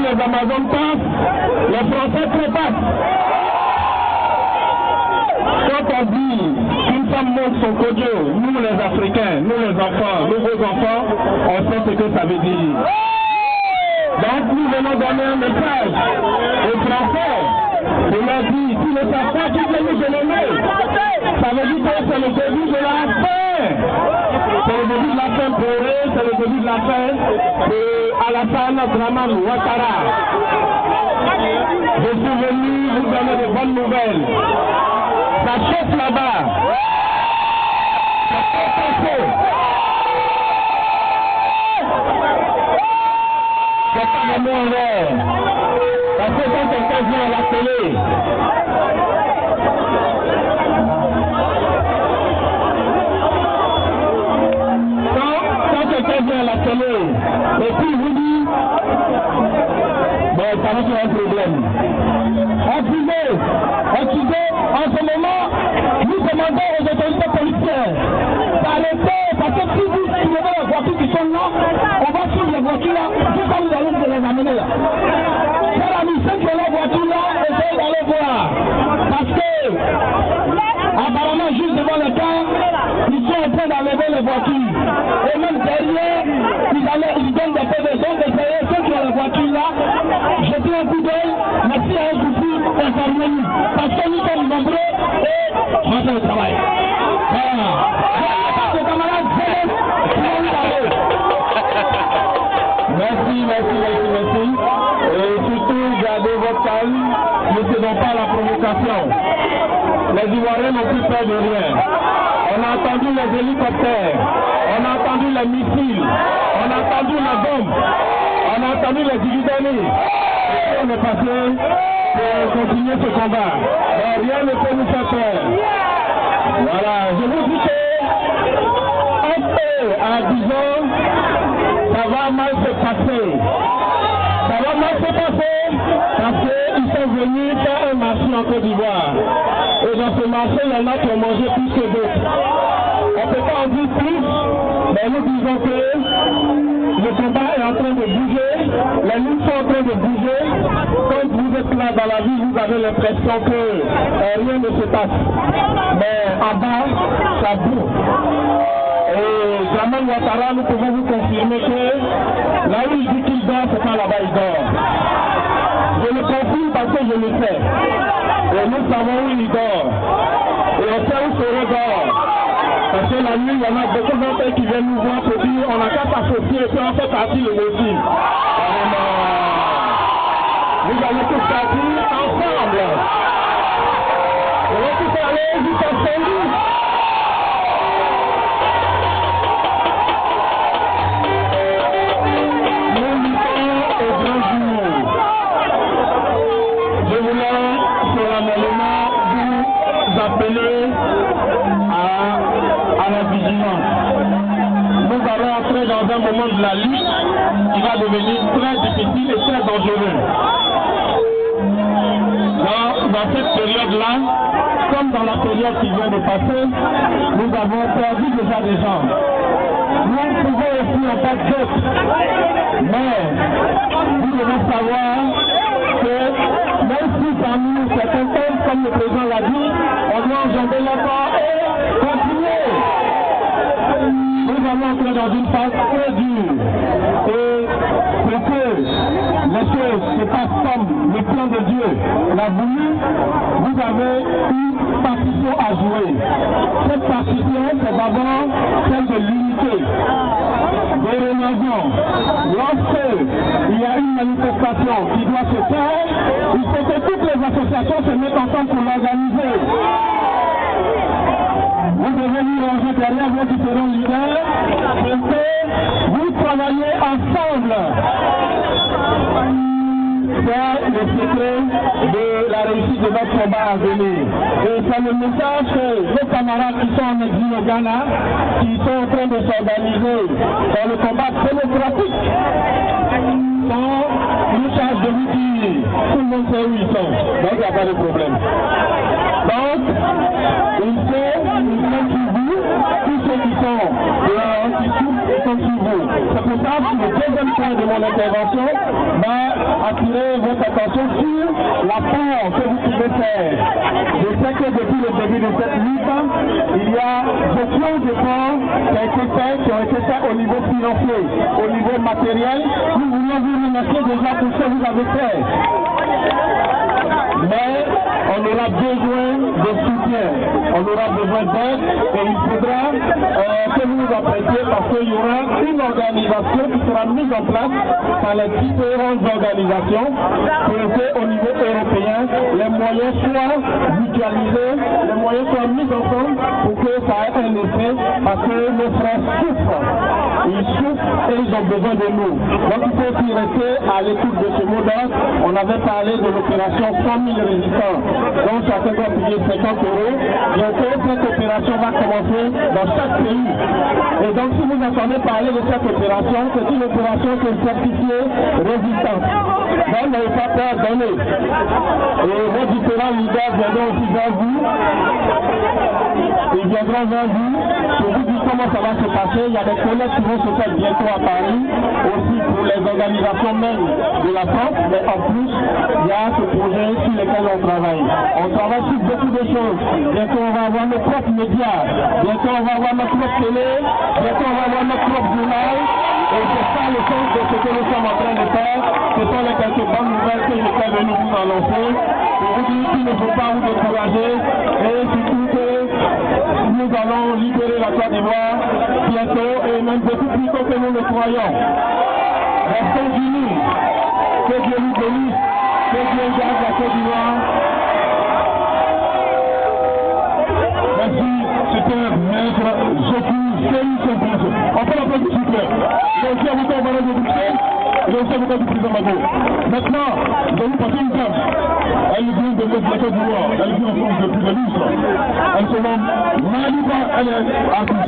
les Amazones passent, les Français trépassent. Quand on dit qu'une femme montre son codio, nous les Africains, nous les enfants, nous vos enfants, on sait ce que ça veut dire. Donc nous venons donner un message aux Français. On leur dit, si ne savent pas qui vient nous donner, ça veut dire que c'est le début de la fin. C'est le début de la fin pour eux, c'est le début de la fin pour Alassane Dramane Ouattara. Je suis venu vous donner de bonnes nouvelles. Ça chauffe là-bas. Ça fait passer. C'est pas vraiment en l'air. Parce que quand quelqu'un vient à la télé, quand quelqu'un vient à la télé, et puis il vous dit, bon, ça va faire un problème. En ce moment, nous demandons aux autorités policières d'arrêter, parce que si vous suivez les voitures qui sont là, on va suivre les voitures là, jusqu'à nous allons les amener là. Chers amis, ceux qui ont la voiture là, essayez d'aller voir. Parce que, apparemment, juste devant le camp, ils sont en train d'enlever les voitures. Et même derrière, ils donnent des PV. Donc, essayez, ceux qui ont la voiture là, jetez un coup d'œil, merci à un souci, informez-nous. Parce que nous sommes nombreux et rentrez au travail. Voilà. Merci. Et surtout, gardez votre calme, ne cédons pas à la provocation. Les Ivoiriens n'ont plus peur de rien. On a entendu les hélicoptères, on a entendu les missiles, on a entendu la bombe, on a entendu les dividendes. Et on est passé pour continuer ce combat. Mais rien ne peut nous faire peur. Voilà, je vous dis que un peu à 10 ans, ça va mal se passer. Ça va mal se passer parce qu'ils sont venus faire un marché en Côte d'Ivoire. Et dans ce marché, il y en a qui ont mangé plus que d'autres. On ne peut pas en dire plus, mais nous disons que le combat est en train de bouger, les luttes sont en train de bouger. Quand vous êtes là dans la vie, vous avez l'impression que rien ne se passe. Mais en bas, ça bouge. Et Dramane Ouattara, nous pouvons vous confirmer que là où il dit qu'il dort, c'est pas là-bas il dort. Je le confirme parce que je le sais. Et nous savons où il dort. Et on sait où Soro dort. Parce que la nuit, il y en a beaucoup d'entre qui viennent nous voir pour dire on n'a qu'à s'associer et puis on fait partie de aussi. Vous allez tous partir ensemble. On va tous aller jusqu'à Saint-Louis. Je voulais solennellement vous appeler à la vigilance. Nous allons entrer dans un moment de la lutte qui va devenir très difficile et très dangereux. Dans cette période-là, comme dans la période qui vient de passer, nous avons perdu déjà des gens. Nous pouvons aussi en faire d'autres. Mais vous devez savoir que même si parmi nous certains tombent, comme le président l'a dit, on doit enjamber l'effort et continuer. Nous allons entrer dans une phase très dure. Et pour que les choses se passent comme le plan de Dieu l'a voulu, vous avez une partition à jouer. Cette partition, c'est d'abord celle de l'unité. Dorénavant, lorsqu'il y a une manifestation qui doit se faire, il faut que toutes les associations se mettent ensemble pour l'organiser. Vous devez vous ranger derrière vos différents leaders pour que vous travaillez ensemble. C'est le secret de la réussite de notre combat à venir. Et c'est le message que nos camarades qui sont en exil au Ghana, qui sont en train de s'organiser dans le combat démocratique, sont une charge de vous dire. Tout le monde sait où ils sont. Donc il n'y a pas de problème. Donc, il faut nous mettre sur vous, tous ceux qui sont dehors, qui sont sur vous. C'est pour ça que le deuxième point de mon intervention va attirer votre attention sur l'apport que vous pouvez faire. Je sais que depuis le début de cette lutte, il y a beaucoup d'efforts qui ont été faits au niveau financier, au niveau matériel. Nous voulons vous remercier déjà pour ce que vous avez fait. Mais on aura besoin de soutien, on aura besoin d'aide et il faudra que vous vous apprêtiez parce qu'il y aura une organisation qui sera mise en place par les différentes organisations pour que au niveau européen, les moyens soient mutualisés, les moyens soient mis ensemble pour que ça ait un effet parce que nos frères souffrent. Ils souffrent et ils ont besoin de nous. Donc il faut aussi rester à l'écoute de ce mot d'ordre. On avait parlé de l'opération 100 000 résistants. Donc chacun doit payer 50 €. Bientôt cette opération va commencer dans chaque pays. Et donc si vous entendez parler de cette opération, c'est une opération qui est certifiée résistante. Donc n'ayez pas peur, donnez. Et vos différents leaders viendront aussi vers vous. Ils viendront vers vous pour vous dire comment ça va se passer. Il y a des collègues qui vont se faire bientôt à Paris, aussi pour les organisations même de la France, mais en plus, il y a ce projet sur lequel on travaille. On travaille sur beaucoup de choses. Bientôt, on va avoir nos propres médias. Bientôt, on va avoir notre propre télé. Bientôt, on va avoir notre propre journal. Et c'est ça le sens de ce que nous sommes en train de faire. Ce sont les quelques bonnes nouvelles que j'étais venu vous annoncer. Pour vous dire qu'il ne faut pas vous décourager. Et surtout que nous allons libérer la Côte d'Ivoire bientôt et même beaucoup plus tôt que nous le croyons. Restons unis. Que Dieu nous bénisse. Que Dieu garde la Côte d'Ivoire. Merci, super maître Joku Seyi. On peut l'applaudir s'il vous plaît. Il a aussi avocat au barrage de Bruxelles. Il a aussi avocat du président Mago. Maintenant, nous allons passer une dame. Elle vient de la Côte d'Ivoire. Elle vient en France depuis de lustre. Elle se nomme Maliba, elle est artiste.